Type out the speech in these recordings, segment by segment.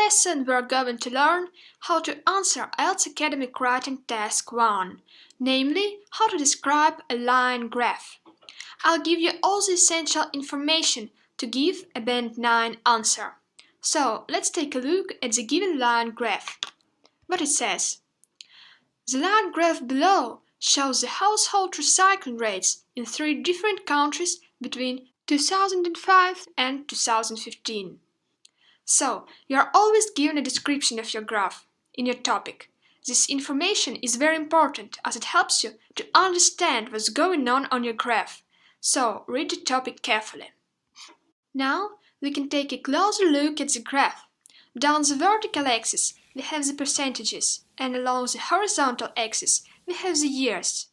lesson we are going to learn how to answer IELTS Academic Writing Task 1, namely how to describe a line graph. I'll give you all the essential information to give a Band 9 answer. So let's take a look at the given line graph. What it says. The line graph below shows the household recycling rates in 3 different countries between 2005 and 2015. So, you are always given a description of your graph in your topic. This information is very important as it helps you to understand what's going on your graph. So, read the topic carefully. Now, we can take a closer look at the graph. Down the vertical axis, we have the percentages, and along the horizontal axis, we have the years.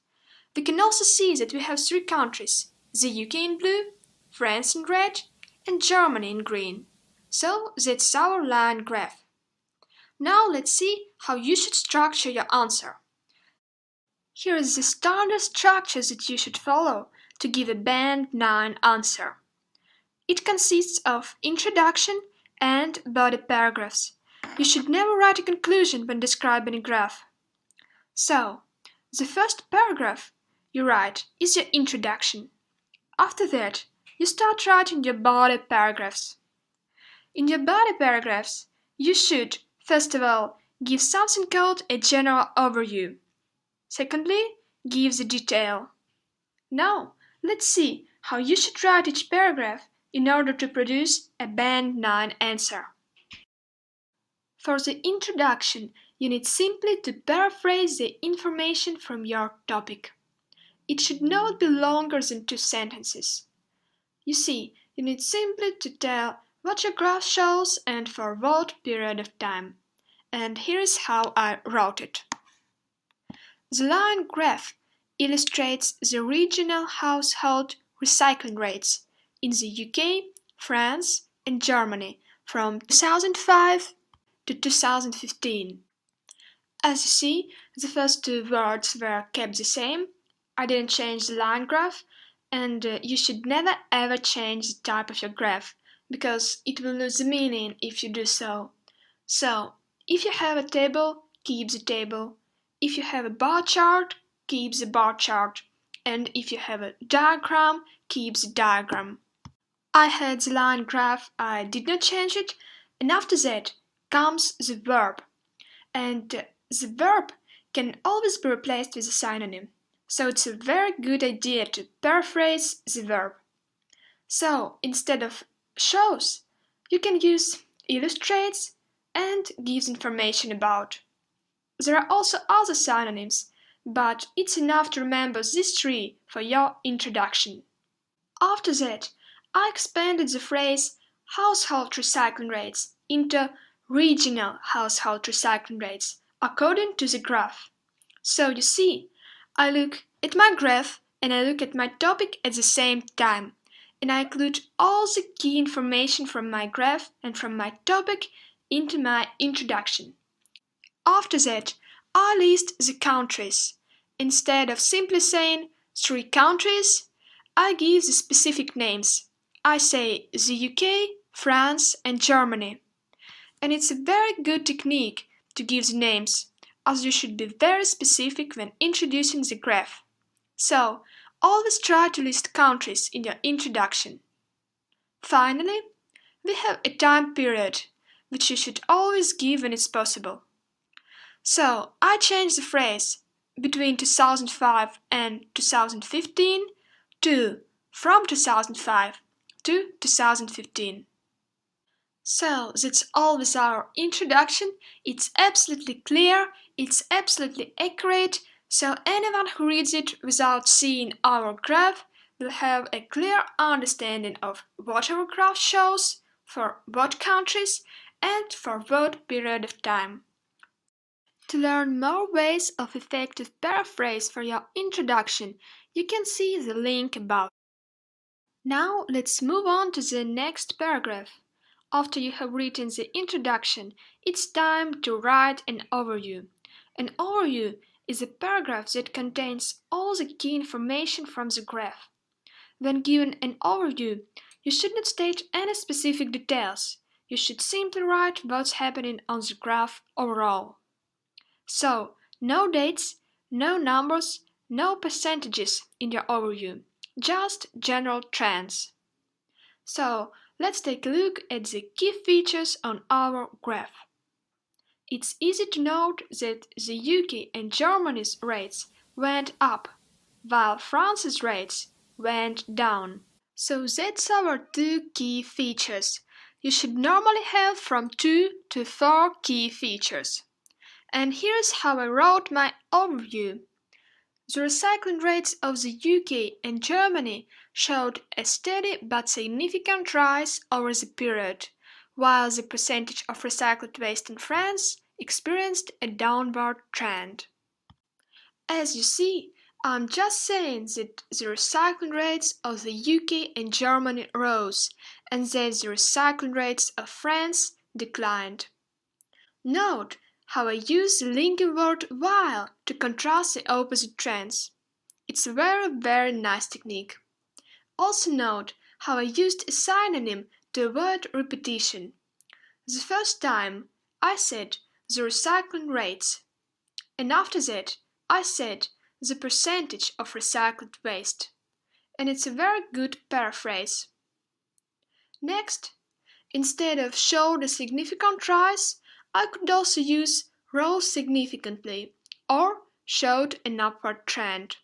We can also see that we have 3 countries, the UK in blue, France in red, and Germany in green. So that's our line graph. Now let's see how you should structure your answer. Here is the standard structure that you should follow to give a Band 9 answer. It consists of introduction and body paragraphs. You should never write a conclusion when describing a graph. So, the first paragraph you write is your introduction. After that, you start writing your body paragraphs. In your body paragraphs, you should, first of all, give something called a general overview. Secondly, give the detail. Now, let's see how you should write each paragraph in order to produce a Band 9 answer. For the introduction, you need simply to paraphrase the information from your topic. It should not be longer than 2 sentences. You see, you need simply to tell what your graph shows and for what period of time. And here is how I wrote it. The line graph illustrates the regional household recycling rates in the UK, France, and Germany from 2005 to 2015. As you see, the first 2 words were kept the same. I didn't change the line graph, and you should never ever change the type of your graph, because it will lose the meaning if you do so. So, if you have a table, keep the table. If you have a bar chart, keep the bar chart. And if you have a diagram, keep the diagram. I had the line graph, I did not change it, and after that comes the verb. And the verb can always be replaced with a synonym. So it's a very good idea to paraphrase the verb. So, instead of shows, you can use illustrates and gives information about. There are also other synonyms, but it's enough to remember these 3 for your introduction. After that, I expanded the phrase household recycling rates into regional household recycling rates according to the graph. So you see, I look at my graph and I look at my topic at the same time. And I include all the key information from my graph and from my topic into my introduction. After that, I list the countries. Instead of simply saying 3 countries, I give the specific names. I say the UK, France, and Germany. And it's a very good technique to give the names, as you should be very specific when introducing the graph. So, always try to list countries in your introduction. Finally, we have a time period, which you should always give when it's possible. So, I changed the phrase between 2005 and 2015 to from 2005 to 2015. So, that's all with our introduction. It's absolutely clear, it's absolutely accurate. So anyone who reads it without seeing our graph will have a clear understanding of what our graph shows, for what countries, and for what period of time. To learn more ways of effective paraphrase for your introduction, you can see the link above. Now let's move on to the next paragraph. After you have written the introduction, it's time to write an overview. An overview is a paragraph that contains all the key information from the graph. When given an overview, you should not state any specific details. you should simply write what's happening on the graph overall. So, no dates, no numbers, no percentages in your overview, just general trends. So, let's take a look at the key features on our graph. It's easy to note that the UK and Germany's rates went up, while France's rates went down. So that's our two key features. You should normally have from 2 to 4 key features. And here's how I wrote my overview. The recycling rates of the UK and Germany showed a steady but significant rise over the period, while the percentage of recycled waste in France experienced a downward trend. As you see, I'm just saying that the recycling rates of the UK and Germany rose, and that the recycling rates of France declined. Note how I use the linking word while to contrast the opposite trends. It's a very nice technique. Also note how I used a synonym to avoid repetition. The first time I said the recycling rates, and after that I said the percentage of recycled waste. And it's a very good paraphrase. Next, instead of showed a significant rise, I could also use rose significantly or showed an upward trend.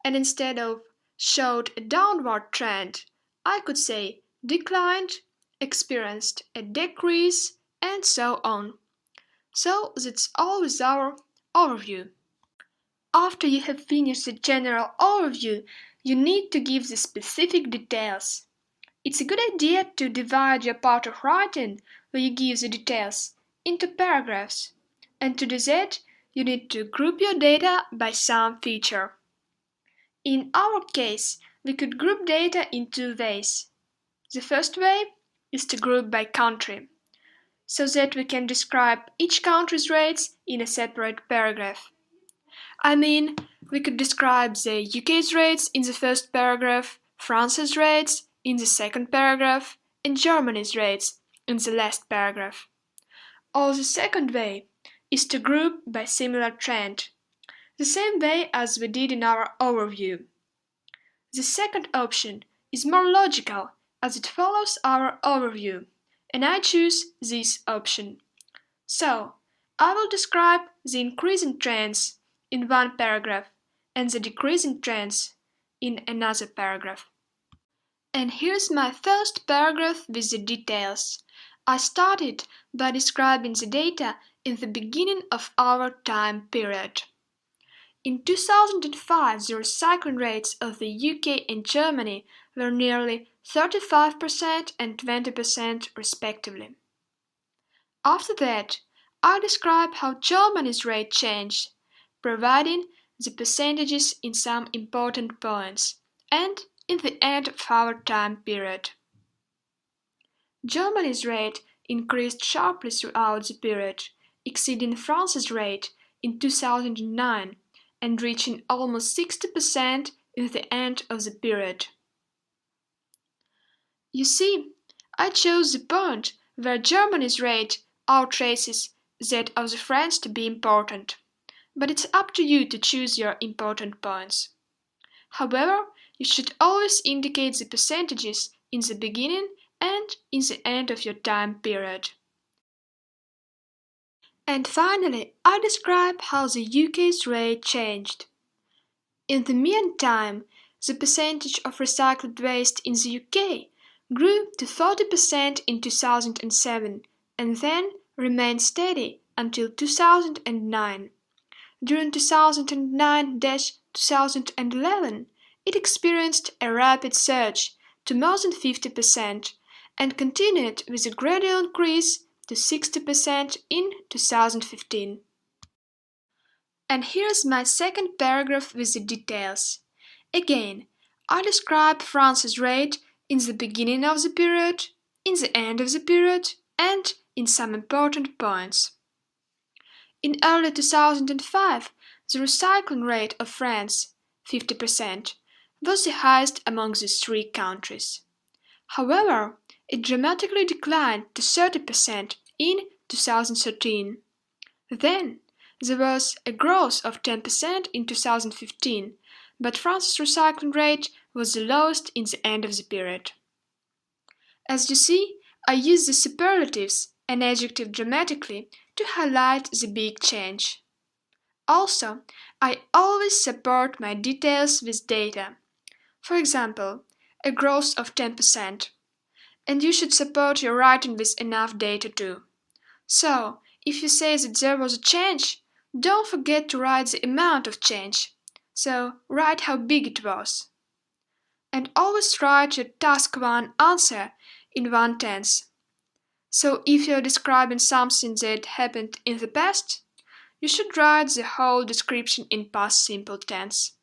And instead of showed a downward trend, I could say declined, experienced a decrease, and so on. So that's all with our overview. After you have finished the general overview, you need to give the specific details. It's a good idea to divide your part of writing, where you give the details, into paragraphs. And to do that, you need to group your data by some feature. In our case, we could group data in two ways. The first way is to group by country, so that we can describe each country's rates in a separate paragraph. I mean, we could describe the UK's rates in the first paragraph, France's rates in the second paragraph, and Germany's rates in the last paragraph. Or the second way is to group by similar trend, the same way as we did in our overview. The second option is more logical as it follows our overview, and I choose this option. So, I will describe the increasing trends in one paragraph and the decreasing trends in another paragraph. And here's my first paragraph with the details. I started by describing the data in the beginning of our time period. In 2005, the recycling rates of the UK and Germany were nearly 35% and 20% respectively. After that, I describe how Germany's rate changed, providing the percentages in some important points, and in the end of our time period. Germany's rate increased sharply throughout the period, exceeding France's rate in 2009 and reaching almost 60% at the end of the period. You see, I chose the point where Germany's rate outraces that of the France to be important, but it's up to you to choose your important points. However, you should always indicate the percentages in the beginning and in the end of your time period. And finally, I describe how the UK's rate changed. In the meantime, the percentage of recycled waste in the UK grew to 40% in 2007 and then remained steady until 2009. During 2009-2011, it experienced a rapid surge to more than 50% and continued with a gradual increase to 60% in 2015. And here's my second paragraph with the details. Again, I describe France's rate in the beginning of the period, in the end of the period, and in some important points. In early 2005, the recycling rate of France, 50%, was the highest among the three countries. However, It dramatically declined to 30% in 2013. Then, there was a growth of 10% in 2015, but France's recycling rate was the lowest in the end of the period. As you see, I use the superlatives and adjective dramatically to highlight the big change. Also, I always support my details with data. For example, a growth of 10%. And you should support your writing with enough data too. So, if you say that there was a change, don't forget to write the amount of change. So, write how big it was. And always write your task 1 answer in 1/10. So, if you're describing something that happened in the past, you should write the whole description in past simple tense.